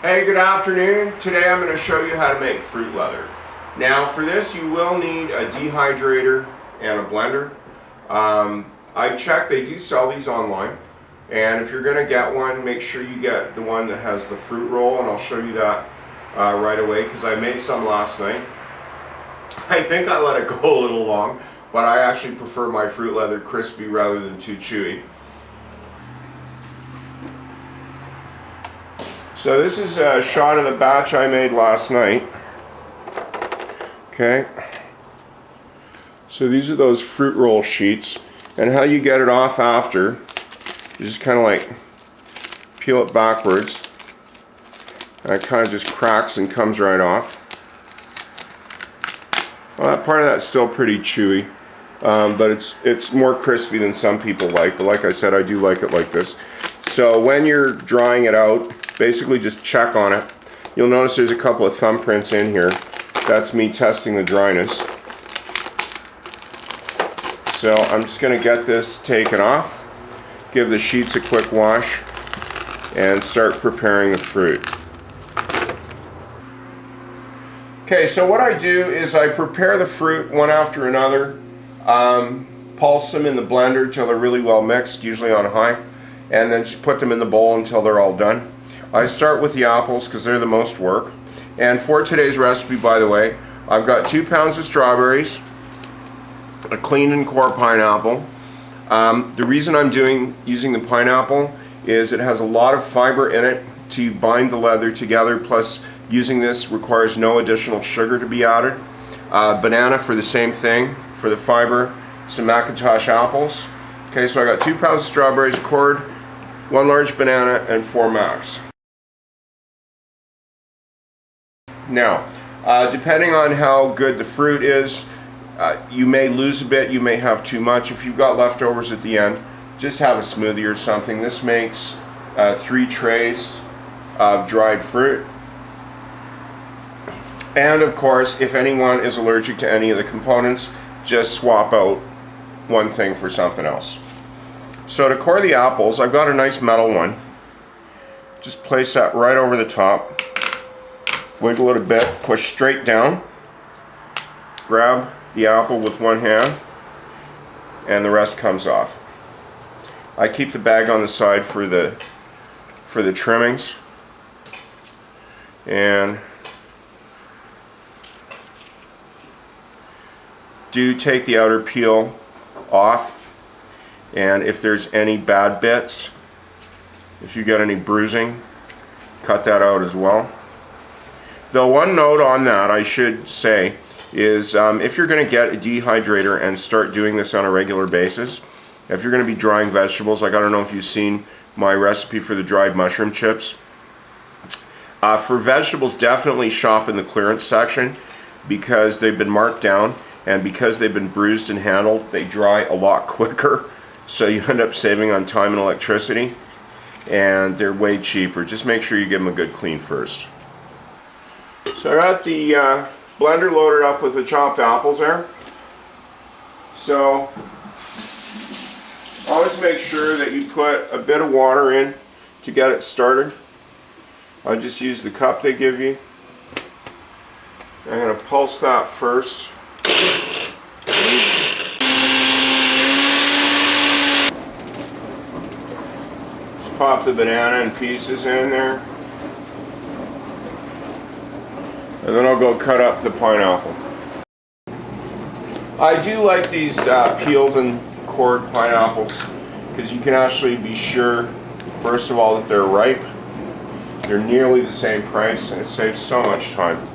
Hey, good afternoon. Today I'm going to show you how to make fruit leather. Now for this you will need a dehydrator and a blender. I checked, they do sell these online, and if you're going to get one, make sure you get the one that has the fruit roll, and I'll show you that right away because I made some last night. I think I let it go a little long, but I actually prefer my fruit leather crispy rather than too chewy. So this is a shot of the batch I made last night. Okay. So these are those fruit roll sheets, and how you get it off after, you just kind of like peel it backwards, and it kind of just cracks and comes right off. Well, that part of that's still pretty chewy, but it's more crispy than some people like. But like I said, I do like it like this. So when you're drying it out, basically just check on it. You'll notice there's a couple of thumbprints in here. That's me testing the dryness. So I'm just going to get this taken off, give the sheets a quick wash, and start preparing the fruit. Okay, so what I do is I prepare the fruit one after another, pulse them in the blender till they're really well mixed, usually on high, and then just put them in the bowl until they're all done. I start with the apples because they're the most work. And for today's recipe, by the way, I've got 2 pounds of strawberries, a cleaned and core pineapple. The reason I'm using the pineapple is it has a lot of fiber in it to bind the leather together, plus using this requires no additional sugar to be added. Banana for the same thing, for the fiber, some Macintosh apples. Okay, so I got 2 pounds of strawberries, cored, 1 large banana, and 4 Macs. Now, depending on how good the fruit is, you may lose a bit, you may have too much. If you've got leftovers at the end, just have a smoothie or something. This makes 3 trays of dried fruit. And of course, if anyone is allergic to any of the components, just swap out one thing for something else. So to core the apples, I've got a nice metal one. Just place that right over the top. Wiggle it a bit, push straight down. Grab the apple with one hand, and the rest comes off. I keep the bag on the side for the trimmings. And do take the outer peel off, and if there's any bad bits, if you get any bruising, cut that out as well. The one note on that I should say is if you're going to get a dehydrator and start doing this on a regular basis, if you're going to be drying vegetables, like I don't know if you've seen my recipe for the dried mushroom chips. For vegetables, definitely shop in the clearance section because they've been marked down, and because they've been bruised and handled, they dry a lot quicker, so you end up saving on time and electricity, and they're way cheaper. Just make sure you give them a good clean first. So I got the blender loaded up with the chopped apples there. So always make sure that you put a bit of water in to get it started. I just use the cup they give you. I'm going to pulse that first. Just pop the banana in pieces in there. And then I'll go cut up the pineapple. I do like these peeled and cored pineapples because you can actually be sure, first of all, that they're ripe. They're nearly the same price, and it saves so much time.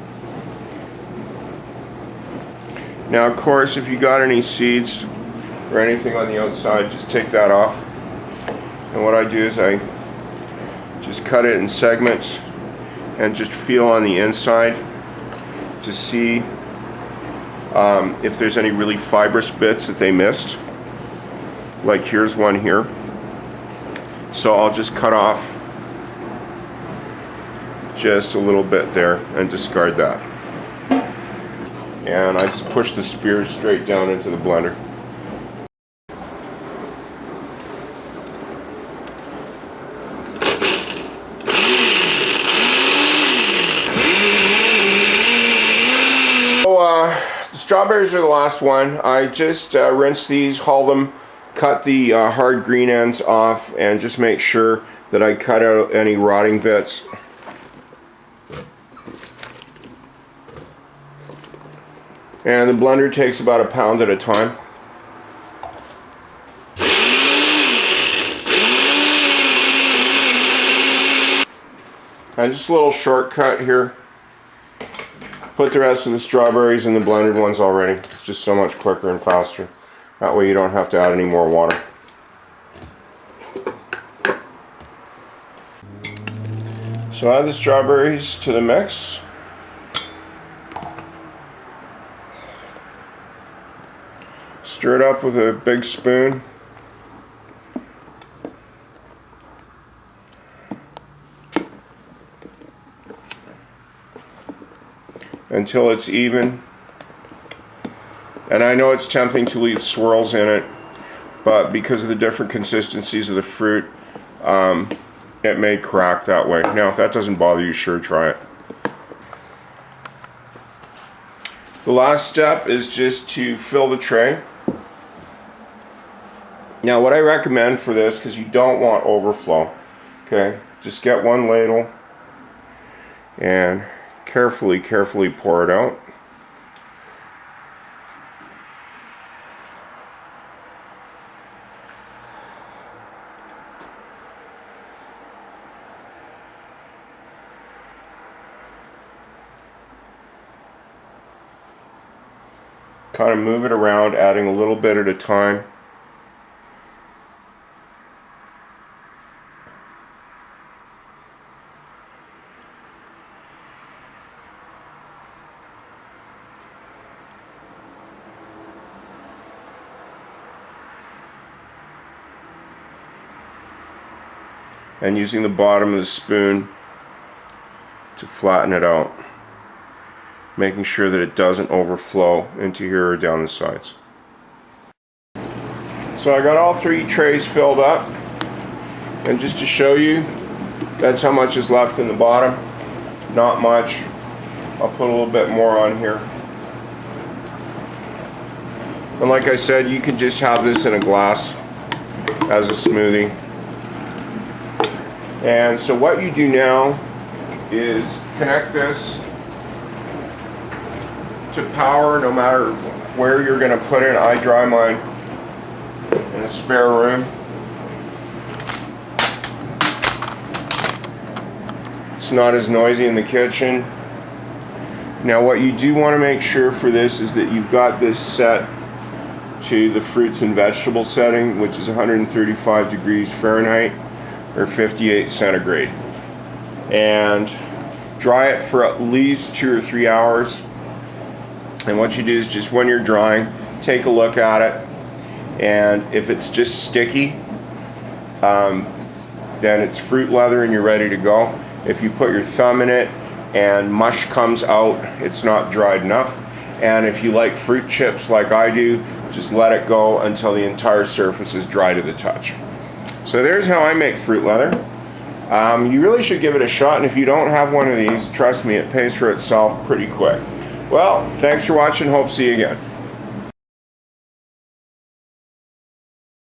Now, of course, if you got any seeds or anything on the outside, just take that off. And what I do is I just cut it in segments and just feel on the inside to see if there's any really fibrous bits that they missed. Like here's one here. So I'll just cut off just a little bit there and discard that. And I just push the spears straight down into the blender. Strawberries are the last one. I just rinse these, hull them, cut the hard green ends off, and just make sure that I cut out any rotting bits. And the blender takes about a pound at a time. And just a little shortcut here. Put the rest of the strawberries in the blended ones already. It's just so much quicker and faster. That way you don't have to add any more water. So add the strawberries to the mix. Stir it up with a big spoon. Until it's even. And I know it's tempting to leave swirls in it, but because of the different consistencies of the fruit, it may crack that way. Now, if that doesn't bother you, sure, try it. The last step is just to fill the tray. Now, what I recommend for this, because you don't want overflow, okay, just get one ladle and carefully pour it out. Kind of move it around, adding a little bit at a time. And using the bottom of the spoon to flatten it out, making sure that it doesn't overflow into here or down the sides. So I got all 3 trays filled up, and just to show you, that's how much is left in the bottom. Not much. I'll put a little bit more on here. And like I said, you can just have this in a glass as a smoothie. And so what you do now is connect this to power no matter where you're going to put it. I dry mine in a spare room. It's not as noisy in the kitchen. Now what you do want to make sure for this is that you've got this set to the fruits and vegetable setting, which is 135 degrees Fahrenheit or 58 centigrade, and dry it for at least 2 or 3 hours. And what you do is just when you're drying, take a look at it, and if it's just sticky, then it's fruit leather and you're ready to go. If you put your thumb in it and mush comes out, it's not dried enough. And if you like fruit chips like I do, just let it go until the entire surface is dry to the touch. So there's how I make fruit leather. You really should give it a shot, and if you don't have one of these, trust me, it pays for itself pretty quick. Well, thanks for watching. Hope to see you again.